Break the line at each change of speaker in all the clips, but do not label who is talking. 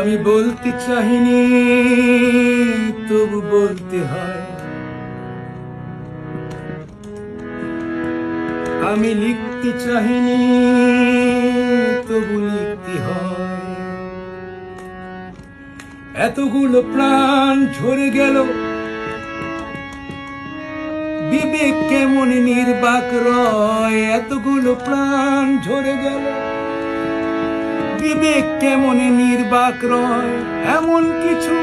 আমি বলতে চাহিনি তবু বলতে হয়, আমি লিখতে চাহিনি তবু লিখতে হয়। এতগুলো প্রাণ ঝরে গেল, বিবেক কেমন নির্বাক রয়। এতগুলো প্রাণ ঝরে গেল, বিবেক কেমন নির্বাক রয়। এমন কিছু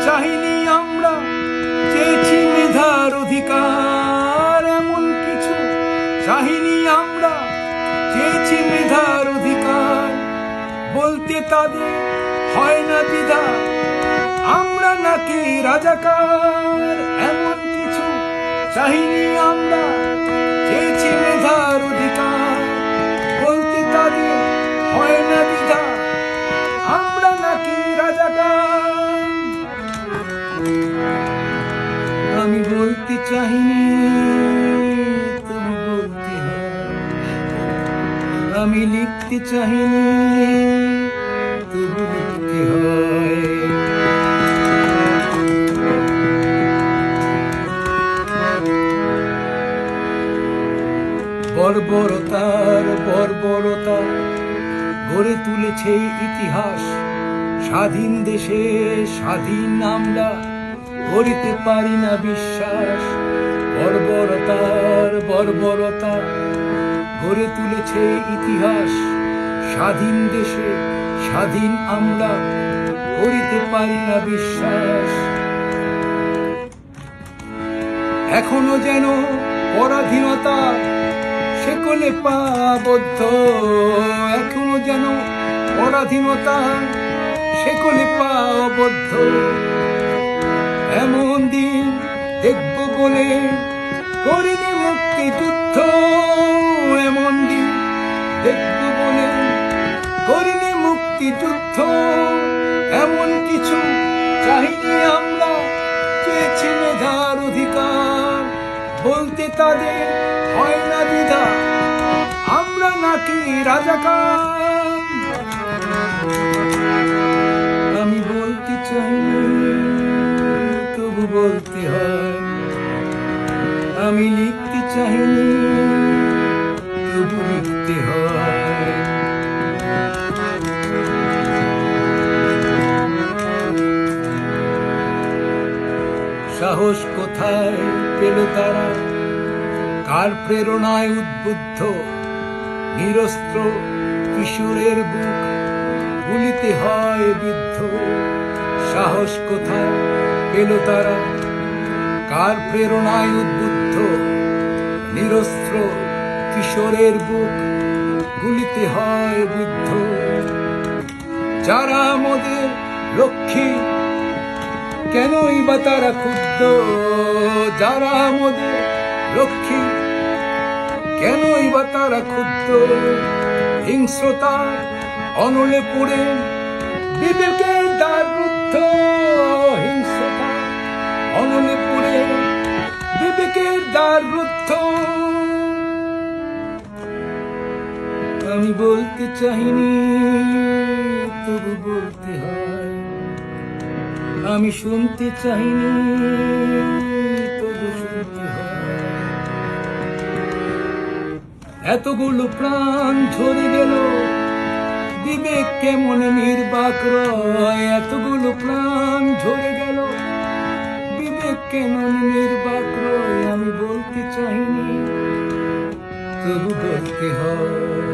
চাহিনি আমরা, চেয়েছি মেধার অধিকার। এমন কিছু চাহিনি আমরা, চেয়েছি মেধার অধিকার। বলতে তাদের হয় না দ্বিধা, আমরা নাকি রাজাকার। এমন কিছু চাহিনি আমরা, চেয়েছি মেধার অধিকার। বলতে তাদের হয় না দ্বিধা, আমরা নাকি রাজাকার। আমি বলতে চাহিনি তুমি বলতে হয়, আমি লিখতে চাহিনি তবু লিখতে হয়। বর্বরতা গড়ে তুলেছে ইতিহাস। স্বাধীন দেশে স্বাধীন আমরা গড়িতে পারি না বিশ্বাস। বর্বরতা গড়ে তুলেছে ইতিহাস। স্বাধীন দেশে স্বাধীন আমরা গড়িতে পারি না বিশ্বাস। এখনো যেন পরাধীনতা শেকলে পাবদ্ধ। এখনো যেন পরাধীনতা শেকলে পাবদ্ধ। এমন দিন দেখব বলে করিনি মুক্তিযুদ্ধ। এমন দিন দেখব বলে করিনি মুক্তিযুদ্ধ। এমন কিছু চাহিনি আমরা, চেয়েছি মেধার অধিকার। বলতে তাদের হয় না দ্বিধা, আমরা নাকি রাজাকার। আমি বলতে চাইনি তবু বলতে হয়, আমি লিখতে চাইনি তবু লিখতে হয়। সাহস কোথায় পেল তারা, কার প্রেরণায় উদ্বুদ্ধ? নিরস্ত্র কিশোরের বুক গুলিতে হয় বিদ্ধ। সাহস কোথায় পেল তারা, কার প্রেরণায় উদ্বুদ্ধ? নিরস্ত্র কিশোরের বুক গুলিতে হয় বিদ্ধ। যারা আমাদের লক্ষ্মী, কেনই বা তারা ক্ষুব্ধ? যারা আমাদের লক্ষ্মী, কেনই বা তারা ক্ষুব্ধ? হিংস্রতা অনলে পড়ে বিবেকের দ্বার রুদ্ধ। হিংস্রতা অনলে পড়ে বিবেকের দ্বার রুদ্ধ। আমি বলতে চাহিনি তবু বলতে হয়, আমি শুনতে চাহিনি তবু শুনতে হয়। এতগুলো প্রাণ ঝরে গেল, বিবেক কেমন নির্বাক রয়। এতগুলো প্রাণ ঝরে গেল, বিবেক কেমন নির্বাক রয়। আমি বলতে চাহিনি তবু বলতে হয়।